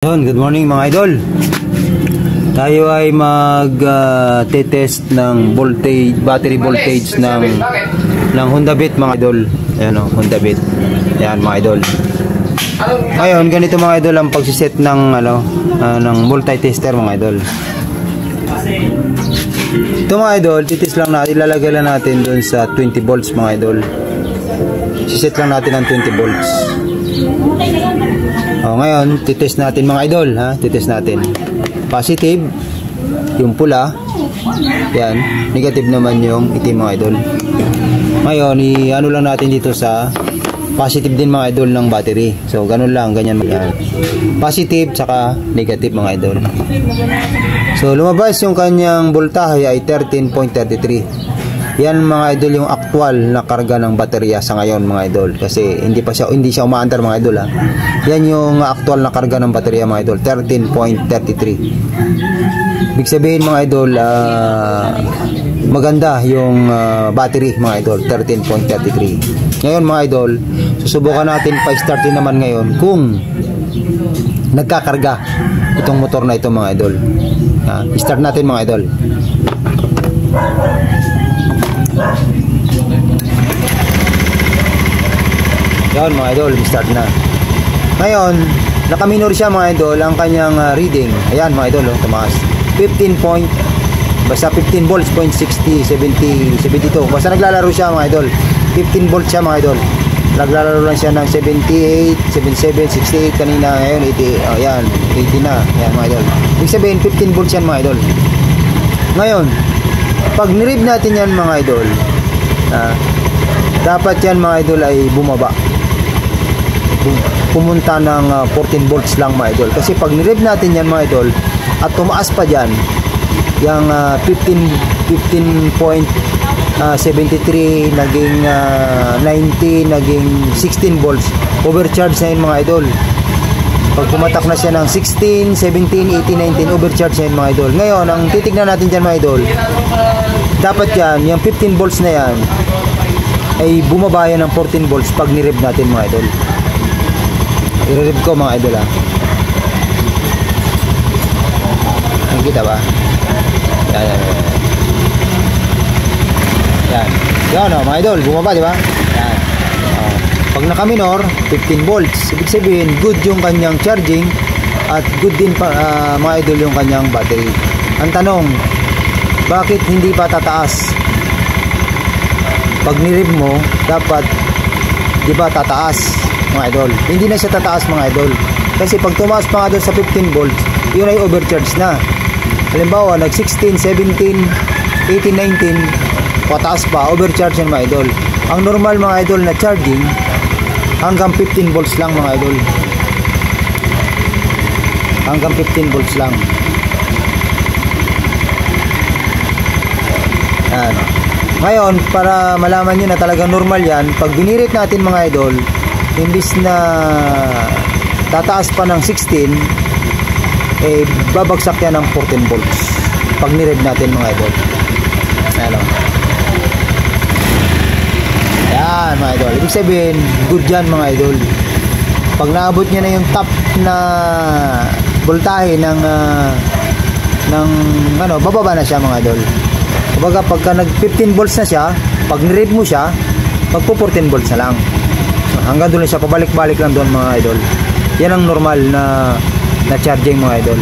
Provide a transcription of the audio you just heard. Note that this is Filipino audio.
Good morning mga idol. Tayo ay mag-test ng voltage, battery voltage ng Honda Beat mga idol. Ayan o, Honda Beat. Ayan mga idol. Ngayon, ganito mga idol ang pagsiset ng ng multi-tester mga idol. Ito mga idol, titest lang natin, ilalagay lang natin doon sa 20 volts mga idol. Siset lang natin ang 20 volts. Ngayon, titest natin mga idol, ha? Titest natin. Positive, yung pula. Yan. Negative naman yung itim mga idol. Ngayon, i-ano lang natin dito sa positive din mga idol ng battery. So, ganun lang, ganyan. Yan. Positive, saka negative mga idol. So, lumabas yung kanyang voltahe ay 13.33. Yan mga idol yung actual na karga ng baterya sa ngayon mga idol, kasi hindi siya umaandar mga idol, ha. Yan yung actual na karga ng baterya mga idol, 13.33. Ibig sabihin mga idol, maganda yung battery mga idol, 13.33. Ngayon mga idol, susubukan natin pa-startin naman ngayon kung nagkakarga itong motor na ito mga idol. Start natin mga idol. Yan mga idol, start na. Ngayon, naka-minor siya mga idol ang kanyang reading. Ayan mga idol, tumaas 15 volts, 0.60, 70, 72. Basta naglalaro siya mga idol, 15 volts siya mga idol. Naglalaro lang siya ng 78, 77, 68 kanina. Ngayon 80, ayan, 80 na. Ayan mga idol, ibig sabihin 15 volts yan mga idol. Ngayon, pag nirib natin yan mga idol, dapat yan mga idol ay bumaba, pumunta ng 14 volts lang mga idol. Kasi pag nirib natin yan mga idol at tumaas pa dyan yung 15.73 naging 90, naging 16 volts, overcharge na yun mga idol. Pag pumatak na siya ng 16, 17, 18, 19, overcharge na yun mga idol. Ngayon, ang titignan natin dyan mga idol, dapat yan, yung 15 volts na yan ay bumaba yan ng 14 volts pag nirib natin mga idol. I-rib ko mga idol, ha. Nakikita ba? Yan. Yan o mga idol, bumaba diba? Yan. Pag naka-minor, 15 volts. Ibig sabihin, good yung kanyang charging at good din pa, mga idol, yung kanyang battery. Ang tanong, bakit hindi pa tataas? Pag nirib mo, dapat di ba tataas mga idol? Hindi na siya tataas mga idol, kasi pag tumaas pa nga doon sa 15 volts, yun ay overcharge na. Halimbawa nag 16, 17, 18, 19, pataas pa, overcharge yan mga idol. Ang normal mga idol na charging hanggang 15 volts lang mga idol, hanggang 15 volts lang. Yan. Ngayon, para malaman nyo na talagang normal yan, pag binirit natin mga idol, imbis na tataas pa ng 16, babagsak yan ng 14 volts pag nirid natin mga idol. Ayan mga idol, ibig sabihin good yan mga idol. Pag naabot nyo na yung top na voltahe ng bababa na siya mga idol. Kumbaga pagka nag 15 volts na siya, pag niread mo siya, magpo 14 volts na lang. Hanggang doon siya, pabalik-balik lang doon mga idol. Yan ang normal na charging mga idol.